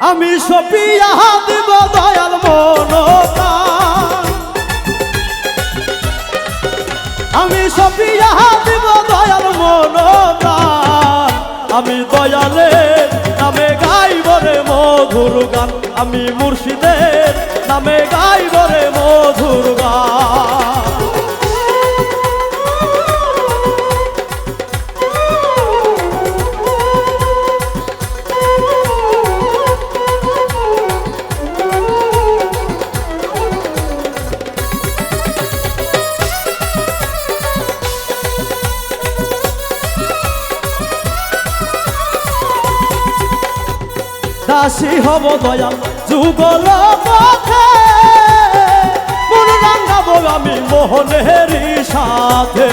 আমি সপিয়া দিব দয়াল মনোপ্রাণ, আমি সপিয়া দিব দয়াল মনোপ্রাণ। আমি দয়ালের নামে গাইব রে মধুর গান, আমি মুর্শিদের নামে গাইব রে মধুর গান। দাসী হব দয়াল যুগল পথে, মন রাঙাবো আমি মোহনেরই সাথে।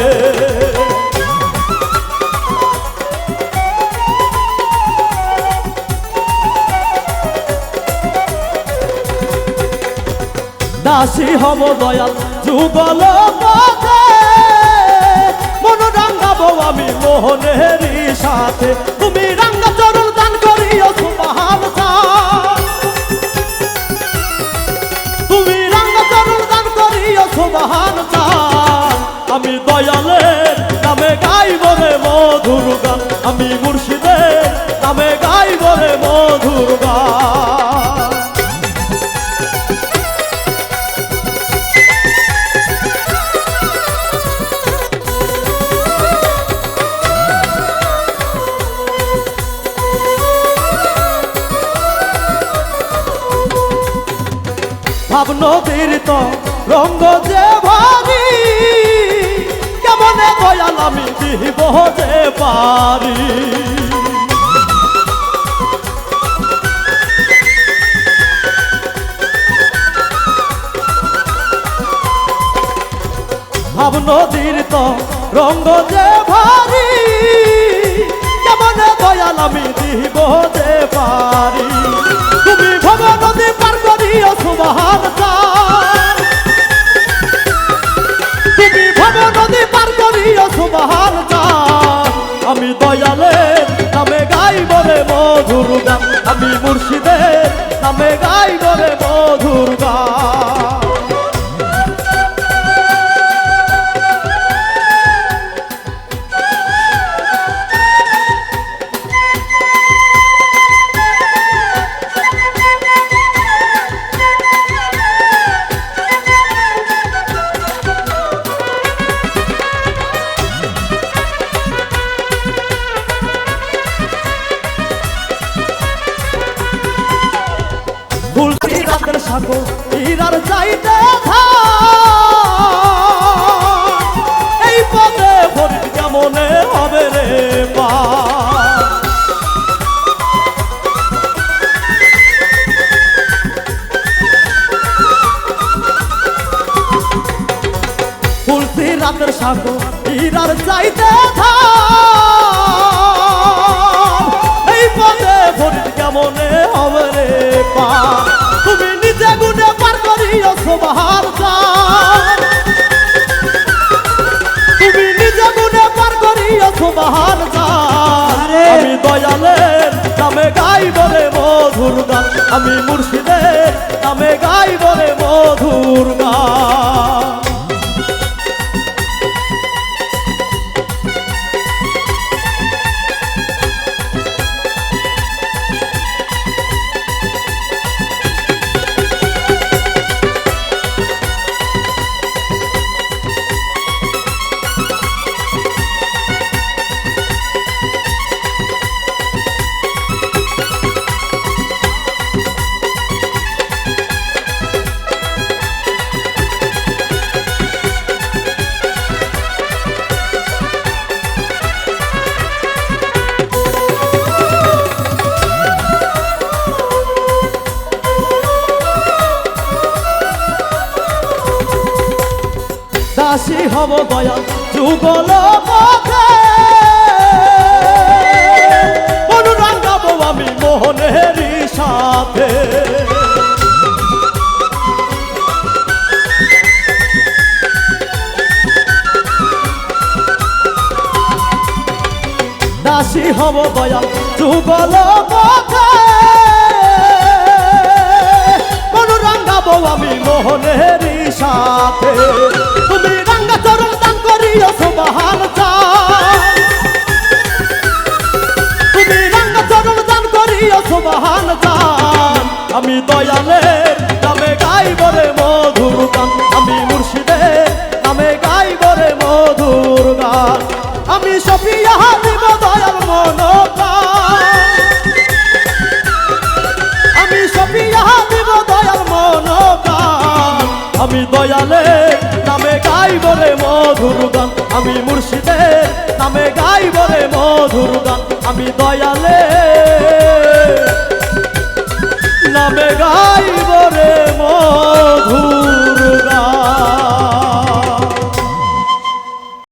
দাসী হব দয়াল যুগল পথে, মন রাঙাবো আমি মোহনেরই সাথে। তুমি রাঙ্গা চরণ দান করিও সুবহান চাঁদ, তুমি রাঙ্গা চরণ দান করিও সুবহান চাঁদ। আমি দয়ালের নামে গাইব রে মধুর গান, আমি মুর্শিদের নামে গাইব রে মধুর গান। ভাব নদীর তো রঙ্গ যে ভারি, কেমনে দয়াল আমি দিব যে পারি। ভাব নদীর তো রঙ্গ যে ভারি, কেমনে দয়াল আমি দিব যে পারি। তুমি ভব নদী পার করিও সুবহান চাঁদ, তুমি ভব নদী পার করিও সুবহান চাঁদ। আমি দয়ালের নামে গাইব রে মধুর গান, আমি মুর্শিদের নামে গাইব রে মধুর গান। রাতের সাগর হীরার চাইতে এই পদে ফরিদ কেমনে হবে রে মা। তুলসী রাতের সাগর হীরার চাইতে এই পদে ফরিদ কেমনে হবে রে মা। তুমি নিজে গুণে পার করিও সুবহান চাঁদ, তুমি নিজে গুণে পার করিও সুবহান চাঁদ। আমি দয়ালের নামে গাইব রে মধুর গান, আমি মুর্শিদের নামে গাইব রে মধুর গান। দাসী হব দয়াল যুগল পথে, মন রাঙাবো আমি মোহনেরই সাথে। দাসী হব দয়াল যুগল পথে, সাথে তুমি রাঙ্গা চরণ দান করিও সুবহান চান তুমি রাঙ্গা চরণ দান করিও সুবহান চান আমি দয়ালের নামে গাইব রে মধুর গান আমি মুর্শিদের নামে গাইব রে মধুর গান আমি সফিয়া দিব দয়াল মনোপ্রাণ আমি সফিয়া দিব দয়াল মনোপ্রাণ আমি দয়ালের নামে গাইব রে মধুর গান আমি মুর্শিদের নামে গাইব রে মধুর গান আমি দয়ালের নামে গাইব রে মধুর